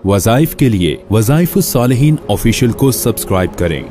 वज़ाइफ के लिए वज़ाइफुस सालिहीन ऑफिशियल को सब्सक्राइब करें।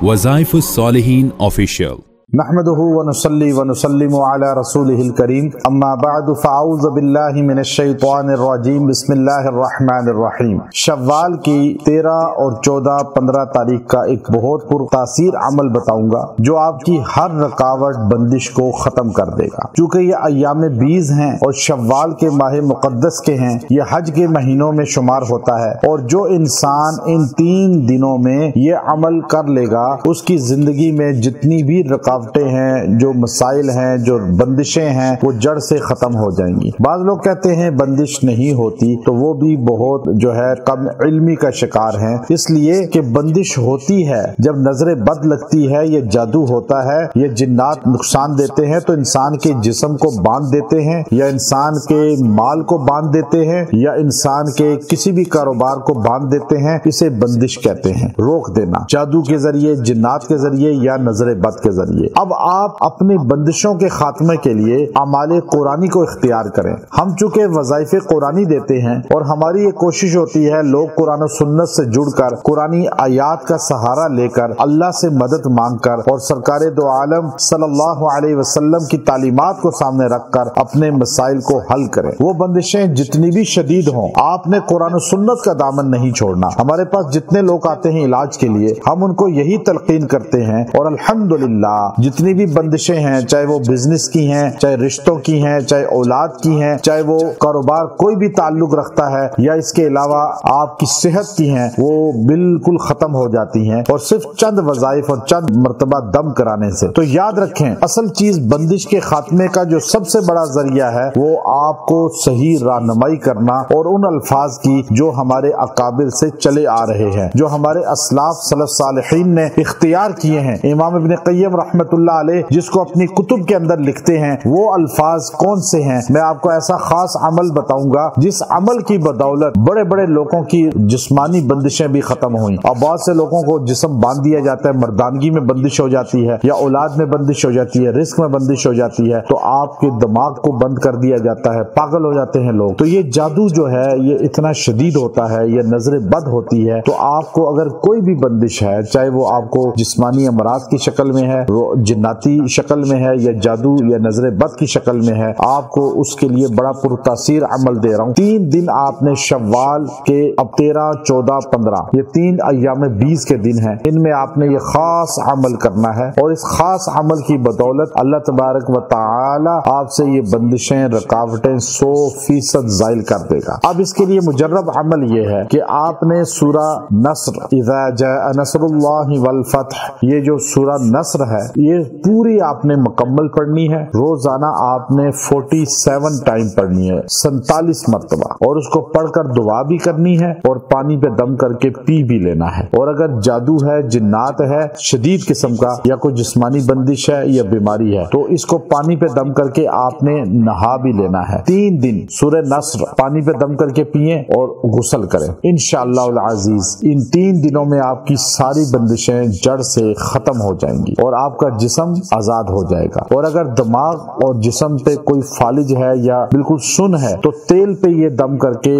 वज़ाइफुस सालिहीन ऑफिशियल। नहमदुहु व नुसल्ली व नुसल्लिमु अला रसूलिहिल करीम, अम्मा बअदु फ़अऊज़ु बिल्लाहि मिनश शैतानिर रजीम, बिस्मिल्लाहिर रहमानिर रहीम। शव्वाल की 13 और 14, 15 तारीख का एक बहुत पुरतासीर अमल बताऊंगा जो आपकी हर रुकावट बंदिश को खत्म कर देगा। चूँकि ये अय्याम बीज हैं और शव्वाल के माह मुक़द्दस के हैं, ये हज के महीनों में शुमार होता है, और जो इंसान इन 3 दिनों में ये अमल कर लेगा उसकी जिंदगी में जितनी भी रुकावटें हैं, जो मसाइल हैं, जो बंदिशें हैं, वो जड़ से खत्म हो जाएंगी। बाज लोग कहते हैं बंदिश नहीं होती, तो वो भी बहुत जो है कम इल्मी का शिकार हैं, इसलिए कि बंदिश होती है जब नजर बद लगती है, ये जादू होता है, ये जिन्नात नुकसान देते हैं तो इंसान के जिस्म को बांध देते हैं, या इंसान के माल को बांध देते हैं, या इंसान के किसी भी कारोबार को बांध देते हैं। इसे बंदिश कहते हैं, रोक देना, जादू के जरिए, जिन्नात के जरिए या नजर बद के जरिए। अब आप अपनी बंदिशों के खात्मे के लिए अमाले कुरानी को इख्तियार करें। हम चूंकि वज़ाइफ़े कुरानी देते हैं और हमारी ये कोशिश होती है लोग कुरान और सुन्नत से जुड़कर कुरानी आयात का सहारा लेकर अल्लाह से मदद मांगकर और सरकारे दो आलम सल्लल्लाहु अलैहि वसल्लम की तालीमात को सामने रखकर अपने मसाइल को हल करें। वो बंदिशें जितनी भी शदीद हों, आपने कुरान और सुन्नत का दामन नहीं छोड़ना। हमारे पास जितने लोग आते हैं इलाज के लिए, हम उनको यही तलकीन करते हैं, और अल्हम्दुलिल्लाह जितनी भी बंदिशें हैं, चाहे वो बिजनेस की हैं, चाहे रिश्तों की हैं, चाहे औलाद की हैं, चाहे वो कारोबार कोई भी ताल्लुक रखता है, या इसके अलावा आपकी सेहत की हैं, वो बिल्कुल खत्म हो जाती हैं, और सिर्फ चंद वज़ाइफ और चंद मर्तबा दम कराने से। तो याद रखें, असल चीज बंदिश के खात्मे का जो सबसे बड़ा जरिया है वो आपको सही रहनुमाई करना, और उन अल्फाज की जो हमारे अकाबिर से चले आ रहे हैं, जो हमारे असलाफ सलफ सालिहीन ने इख्तियार किए हैं। इमाम इब्न क़य्यम रहमतुल्लाह अलैह जिसको अपनी कुतुब के अंदर लिखते हैं, वो अल्फाज कौन से हैं। मैं आपको ऐसा खास अमल बताऊंगा जिस अमल की बदौलत बड़े बड़े लोगों की जिस्मानी बंदिशें भी खत्म हुई। और बहुत से लोगों को जिस्म बांध दिया जाता है, मर्दानगी में बंदिश हो जाती है, या औलाद में बंदिश हो जाती है, रिस्क में बंदिश हो जाती है, तो आपके दिमाग को बंद कर दिया जाता है, पागल हो जाते हैं लोग। तो ये जादू जो है ये इतना शदीद होता है, ये नजर बद होती है। तो आपको अगर कोई भी बंदिश है, चाहे वो आपको जिस्मानी अमराज की शक्ल में है, जिन्नाती शक्ल में है, या जादू या नजर बद की शक्ल में है, आपको उसके लिए बड़ा पुरतासीर अमल दे रहा हूँ। 3 दिन आपने शव्वाल के, अब 13, 14, 15, ये 3 अय्याम 20 के दिन हैं, इनमें आपने ये खास अमल करना है, और इस खास अमल की बदौलत अल्लाह तबारक व तआला आपसे ये बंदिशें, रुकावटें 100% ज़ाइल कर देगा। अब इसके लिए मुजर्रब अमल ये है कि आपने सूरा नस्र, इज़ा जाअ नस्रुल्लाहि वल फतह, ये जो सूरा नस्र है ये पूरी आपने मुकम्मल पढ़नी है। रोजाना आपने 47 टाइम पढ़नी है, 47 मरतबा, और उसको पढ़कर दुआ भी करनी है, और पानी पे दम करके पी भी लेना है। और अगर जादू है, जिन्नात है शदीद किस्म का, या कोई जिस्मानी बंदिश है या बीमारी है, तो इसको पानी पे दम करके आपने नहा भी लेना है। 3 दिन सूरह नस्र पानी पे दम करके पिए और गुस्ल करें। इंशाअल्लाह अज़ीज इन 3 दिनों में आपकी सारी बंदिशें जड़ से खत्म हो जाएंगी और आपका जिस्म आजाद हो जाएगा। और अगर दिमाग और जिस्म पे कोई फालिज है या बिल्कुल सुन है, तो तेल पे ये दम करके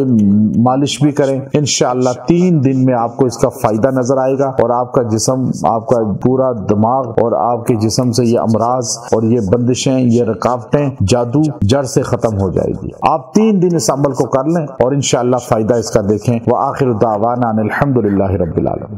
मालिश भी करें। इंशाअल्लाह 3 दिन में आपको इसका फायदा नजर आएगा, और आपका जिस्म, आपका पूरा दिमाग और आपके जिस्म से ये अमराज और ये बंदिशें, ये रुकावटें, जादू जड़ से खत्म हो जाएगी। आप 3 दिन इस अमल को कर लें और इंशाअल्लाह फायदा इसका देखें। व आखिर दावाना अनिल हम्दुलिल्लाहि रब्बिल आलमीन।